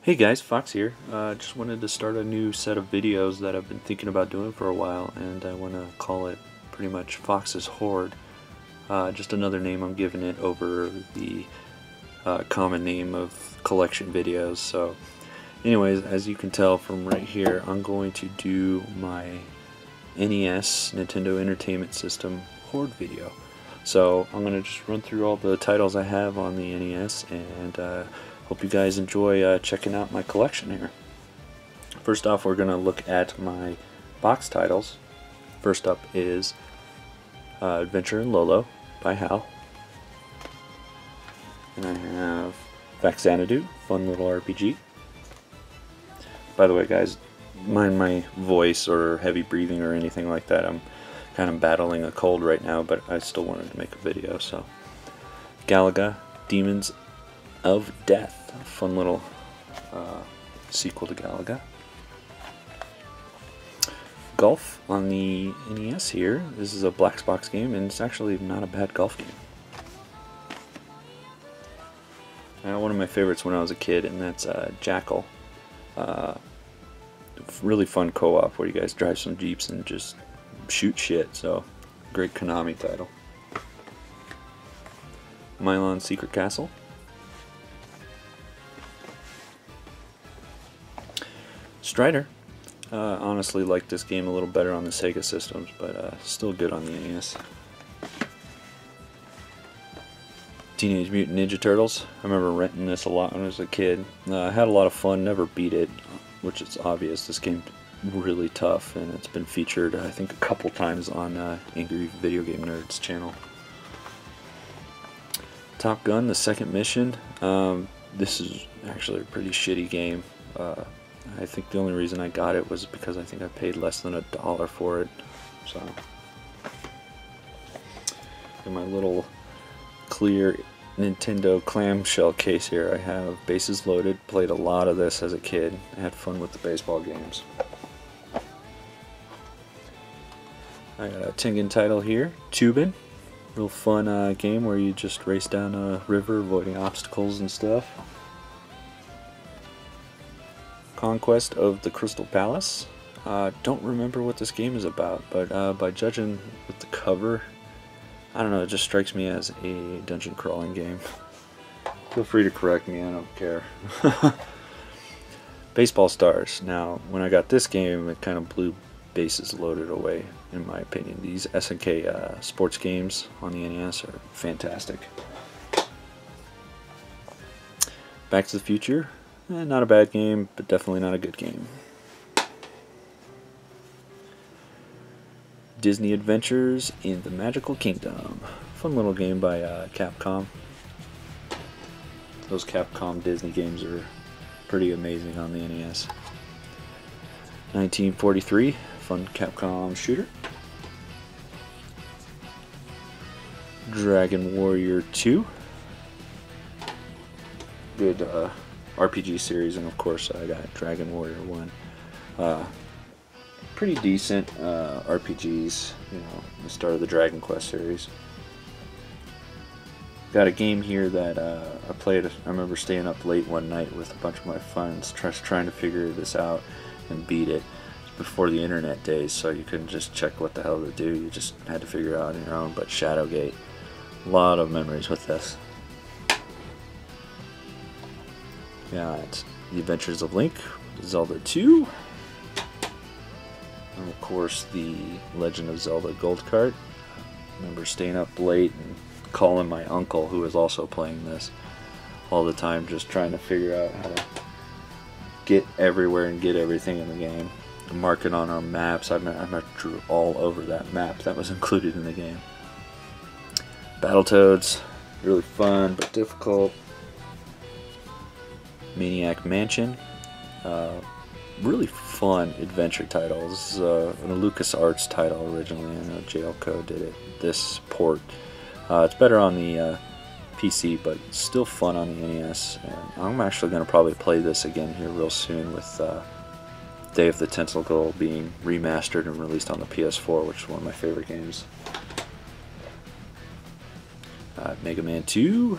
Hey guys, Foxx here. Just wanted to start a new set of videos that I've been thinking about doing for a while, and I want to call it pretty much Foxx's Hoard. Just another name I'm giving it over the common name of collection videos. So anyways, as you can tell from right here, I'm going to do my NES, Nintendo Entertainment System Hoard video. So I'm going to just run through all the titles I have on the NES, and hope you guys enjoy checking out my collection here. First off, we're going to look at my box titles. First up is Adventure in Lolo by Hal. And I have Vaxanadu, fun little RPG. By the way guys, mind my voice or heavy breathing or anything like that. I'm kind of battling a cold right now, but I still wanted to make a video. So Galaga, Demons of Death, a fun little sequel to Galaga. Golf on the NES here. This is a black box game, and it's actually not a bad golf game. One of my favorites when I was a kid, and that's Jackal. Really fun co-op where you guys drive some Jeeps and just shoot shit, so great Konami title. Milon Secret Castle. Strider. Honestly like this game a little better on the Sega systems, but still good on the NES. Teenage Mutant Ninja Turtles. I remember renting this a lot when I was a kid. I had a lot of fun, never beat it, which is obvious. This game's really tough, and it's been featured I think a couple times on Angry Video Game Nerd's channel. Top Gun, the second mission. This is actually a pretty shitty game. I think the only reason I got it was because I think I paid less than $1 for it. So, in my little clear Nintendo clamshell case here, I have Bases Loaded. Played a lot of this as a kid. I had fun with the baseball games. I got a Tengen title here, Tubin. Real fun game where you just race down a river avoiding obstacles and stuff. Conquest of the Crystal Palace. Don't remember what this game is about, but by judging with the cover, I don't know, it just strikes me as a dungeon crawling game. Feel free to correct me, I don't care. Baseball Stars. Now, when I got this game, it kind of blew Bases Loaded away, in my opinion. These SNK sports games on the NES are fantastic. Back to the Future. Not a bad game, but definitely not a good game. Disney Adventures in the Magical Kingdom. Fun little game by Capcom. Those Capcom Disney games are pretty amazing on the NES. 1943, fun Capcom shooter. Dragon Warrior 2. Good RPG series, and of course I got Dragon Warrior 1. Pretty decent RPGs, you know, the start of the Dragon Quest series. Got a game here that I played. I remember staying up late one night with a bunch of my friends trying to figure this out and beat it. Before the internet days, so you couldn't just check what the hell to do, you just had to figure it out on your own. But Shadowgate, a lot of memories with this. Got The Adventures of Link, Zelda 2, and of course the Legend of Zelda Gold Card. I remember staying up late and calling my uncle, who was also playing this all the time, just trying to figure out how to get everywhere and get everything in the game. Mark it on our maps. I drew all over that map that was included in the game. Battletoads, really fun but difficult. Maniac Mansion, really fun adventure title. This is a LucasArts title originally. I know Jail Code did it. This port, it's better on the PC, but still fun on the NES. And I'm actually going to probably play this again here real soon with Day of the Tentacle being remastered and released on the PS4, which is one of my favorite games. Mega Man 2.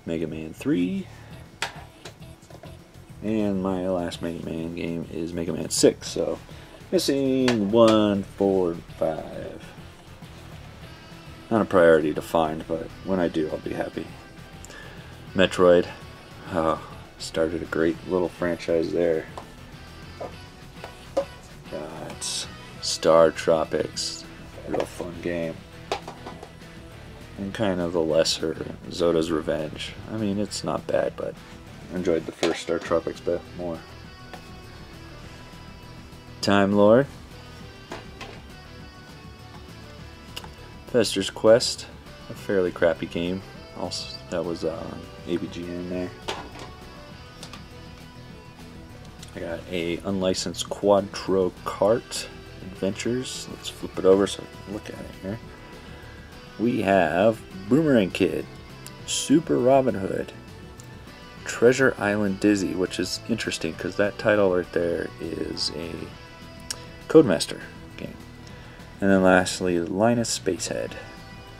Mega Man 3, And my last Mega Man game is Mega Man 6, so missing 1, 4, and 5. Not a priority to find, but when I do, I'll be happy. Metroid. Oh, started a great little franchise there. Got Star Tropics. Real fun game. And kind of the lesser Zoda's Revenge. I mean, it's not bad, but I enjoyed the first Star Tropics bit more. Time Lord. Fester's Quest, a fairly crappy game. Also, that was on ABGN there. I got a unlicensed Quadro Kart Adventures. Let's flip it over so I can look at it here. We have Boomerang Kid, Super Robin Hood, Treasure Island Dizzy, which is interesting because that title right there is a Codemaster game. And then lastly, Linus Spacehead.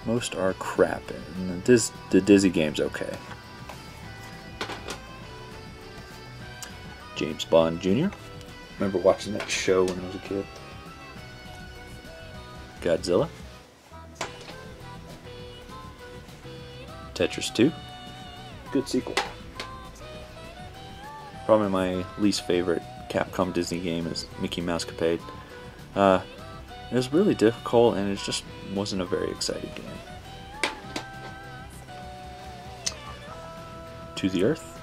Most are crap, and the Dizzy game's okay. James Bond Jr. Remember watching that show when I was a kid. Godzilla. Tetris 2. Good sequel. Probably my least favorite Capcom Disney game is Mickey Mouse Capade. It was really difficult and it just wasn't a very exciting game. To the Earth.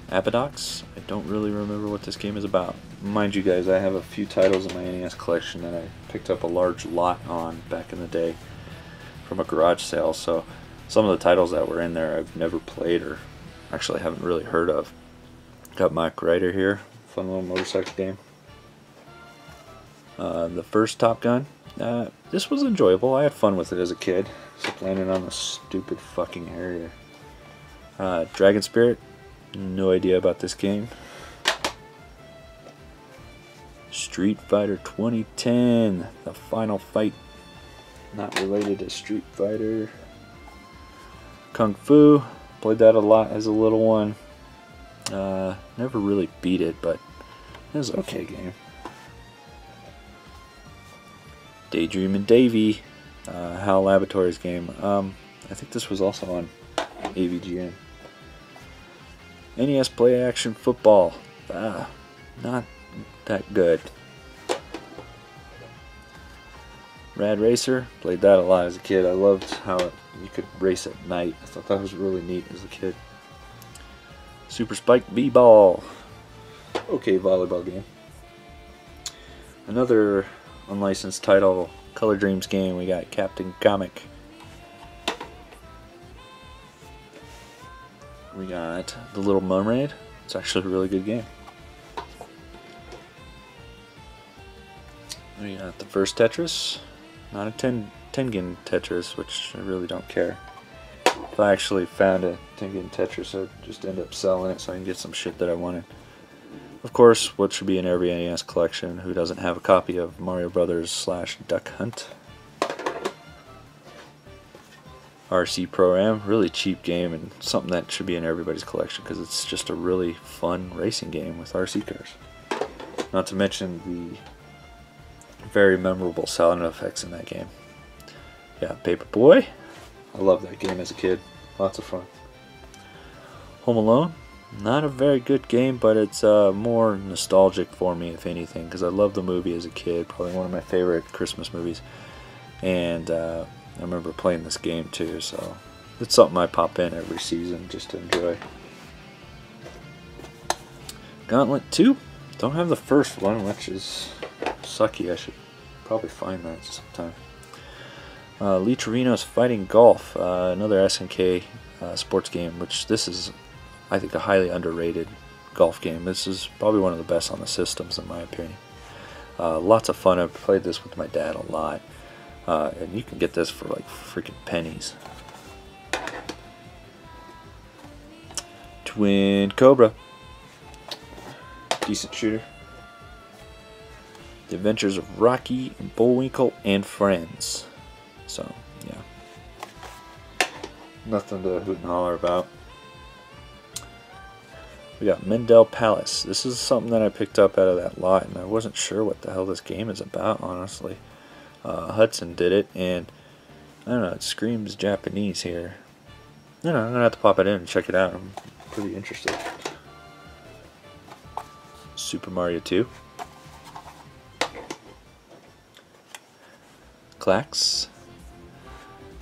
Apodox. I don't really remember what this game is about. Mind you guys, I have a few titles in my NES collection that I picked up a large lot on back in the day from a garage sale, so some of the titles that were in there I've never played or actually haven't really heard of. Got Mach Rider here, fun little motorcycle game. The first Top Gun, this was enjoyable. I had fun with it as a kid, except landing on the stupid fucking area. Dragon Spirit, no idea about this game. Street Fighter 2010, The Final Fight, not related to Street Fighter. Kung Fu, played that a lot as a little one. Never really beat it, but it was an okay game. Daydream and Davy, Hal Laboratory's game. I think this was also on AVGN. NES Play Action Football, not that good. Rad Racer, played that a lot as a kid. I loved how you could race at night. I thought that was really neat as a kid. Super Spike B-Ball, okay volleyball game. Another unlicensed title, Color Dreams game. We got Captain Comic. We got The Little Mermaid. It's actually a really good game. We got the first Tetris. Not a Tengen Tetris, which I really don't care. If I actually found a Tengen Tetris, I'd just end up selling it so I can get some shit that I wanted. Of course, what should be in every NES collection? Who doesn't have a copy of Mario Brothers / Duck Hunt? RC Pro-Am, really cheap game and something that should be in everybody's collection because it's just a really fun racing game with RC cars. Not to mention the very memorable sound effects in that game. Yeah, Paperboy. I loved that game as a kid. Lots of fun. Home Alone. Not a very good game, but it's more nostalgic for me, if anything, because I loved the movie as a kid. Probably one of my favorite Christmas movies. And I remember playing this game too, so it's something I pop in every season just to enjoy. Gauntlet 2. Don't have the first one, which is sucky. I should probably find that sometime. Lee Trevino's Fighting Golf, another SNK sports game, which this is, I think, a highly underrated golf game. This is probably one of the best on the systems, in my opinion. Lots of fun. I've played this with my dad a lot. And you can get this for like freaking pennies. Twin Cobra. Decent shooter. The Adventures of Rocky and Bullwinkle and Friends. So, yeah. Nothing to hoot and holler about. We got Mendel Palace. This is something that I picked up out of that lot, and I wasn't sure what the hell this game is about, honestly. Hudson did it, and I don't know, it screams Japanese here. I don't know, I'm going to have to pop it in and check it out. I'm pretty interested. Super Mario 2. Clax.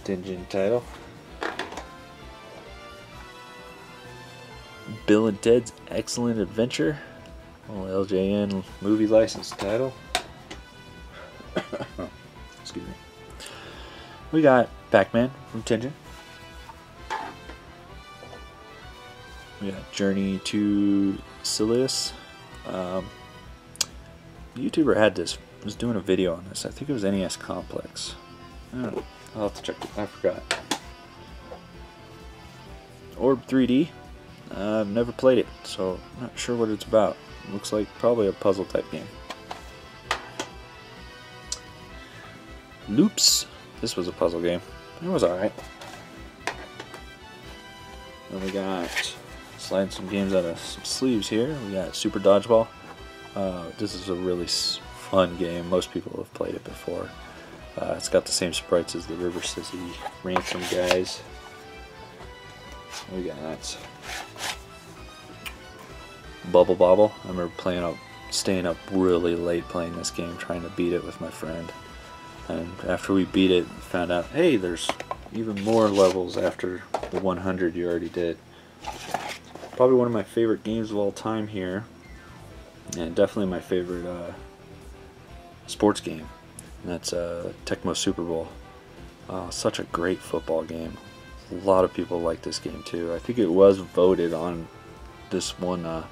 Dingeon title. Bill and Ted's Excellent Adventure. Well, LJN movie license title. Excuse me. We got Pac-Man from Tintin. We got Journey to Silius. The YouTuber had this, was doing a video on this. I think it was NES Complex. I don't know. I'll have to check it. I forgot. Orb 3D. I've never played it, so I'm not sure what it's about. Looks like probably a puzzle type game. Loops. This was a puzzle game. It was alright. Then we got sliding some games out of some sleeves here. We got Super Dodgeball. This is a really fun game. Most people have played it before. It's got the same sprites as the River City Ransom guys. We got Bubble Bobble. I remember staying up really late playing this game, trying to beat it with my friend. And after we beat it, found out, hey, there's even more levels after the 100 you already did. Probably one of my favorite games of all time here, and definitely my favorite sports game. And that's Tecmo Super Bowl. Such a great football game. A lot of people like this game too. I think it was voted on this one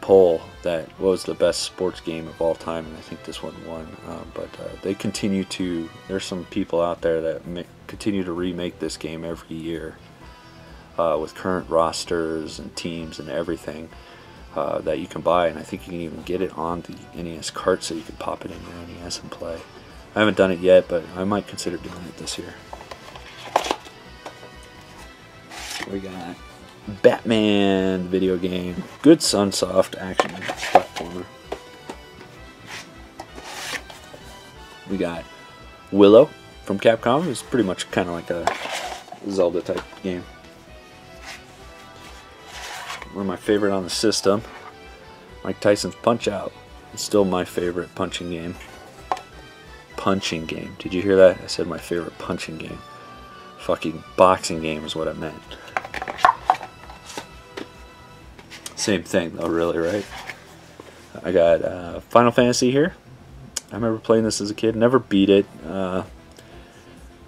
poll that was the best sports game of all time, and I think this one won. But they continue to, there's some people out there that continue to remake this game every year with current rosters and teams and everything that you can buy, and I think you can even get it on the NES cart so you can pop it in your NES and play. I haven't done it yet, but I might consider doing it this year. We got Batman video game. Good Sunsoft action platformer. We got Willow from Capcom. It's pretty much kind of like a Zelda type game. One of my favorite on the system, Mike Tyson's Punch-Out. It's still my favorite punching game. Punching game. Did you hear that? I said my favorite punching game. Fucking boxing game is what I meant. Same thing though, really, right? I got Final Fantasy here. I remember playing this as a kid. Never beat it. I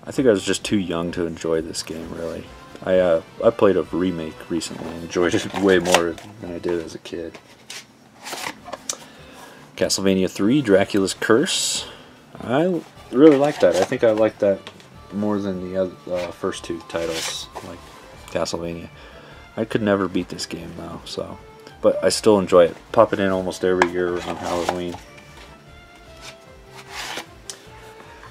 think I was just too young to enjoy this game, really. I played a remake recently and enjoyed it way more than I did as a kid. Castlevania 3, Dracula's Curse. I really like that. I think I like that more than the other, first two titles, like Castlevania. I could never beat this game though, so, but I still enjoy it. Pop it in almost every year on Halloween.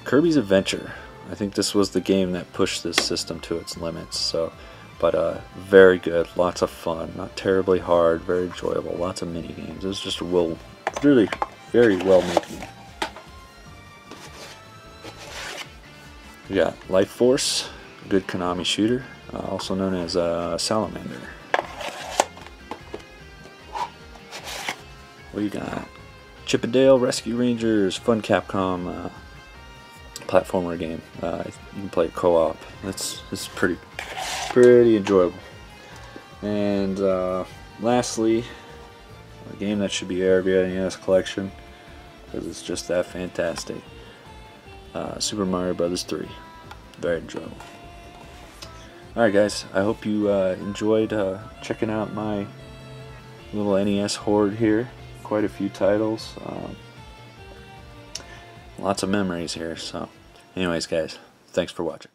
Kirby's Adventure. I think this was the game that pushed this system to its limits. So, but very good, lots of fun, not terribly hard, very enjoyable, lots of mini games. It was just a really very well made game. We got Life Force, a good Konami shooter, also known as Salamander. What do you got? Chip 'n Dale Rescue Rangers, fun Capcom platformer game. You can play co-op. It's pretty enjoyable. And lastly, a game that should be every NES collection because it's just that fantastic. Super Mario Bros. 3. Very enjoyable. Alright guys, I hope you enjoyed checking out my little NES hoard here. Quite a few titles. Lots of memories here. So anyways guys, thanks for watching.